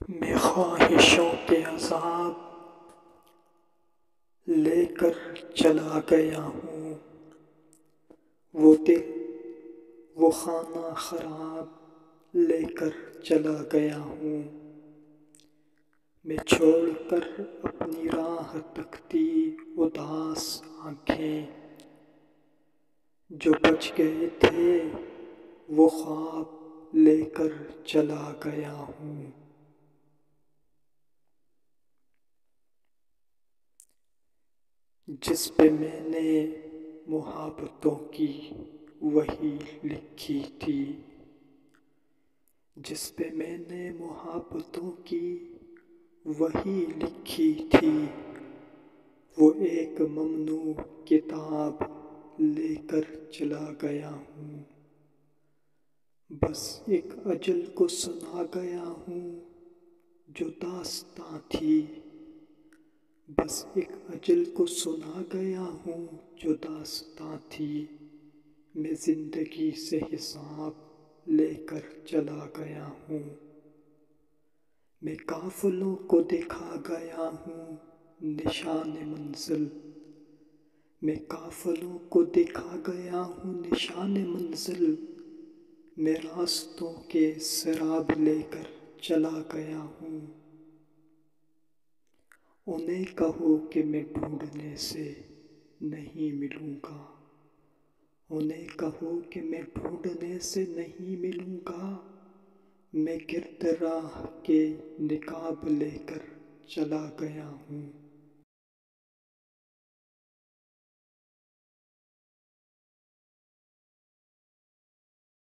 میں خواہشوں کے عذاب لے کر چلا گیا ہوں، وہ دل وہ خانہ خراب لے کر چلا گیا ہوں۔ میں چھوڑ کر اپنی راہ تکتی اداس آنکھیں، جو بچ گئے تھے وہ خواب لے کر چلا گیا ہوں۔ جس پہ میں نے محبتوں کی وہی لکھی تھی، جس پہ میں نے محبتوں کی وہی لکھی تھی، وہ ایک ممنوع کتاب لے کر چلا گیا ہوں۔ بس ایک اجل کو سنا گیا ہوں جو داستاں تھی، بس ایک اجل کو سنا گیا ہوں جو داستاں تھی۔ میں زندگی سے حساب لے کر چلا گیا ہوں۔ میں قافلوں کو دکھا گیا ہوں نشان منزل، میں قافلوں کو دکھا گیا ہوں نشان منزل۔ میں راستوں کے سراب لے کر چلا گیا ہوں۔ انہیں کہو کہ میں ڈھونڈنے سے نہیں ملوں گا، انہیں کہو کہ میں ڈھونڈنے سے نہیں ملوں گا۔ میں گرد راہ کے نقاب لے کر چلا گیا ہوں۔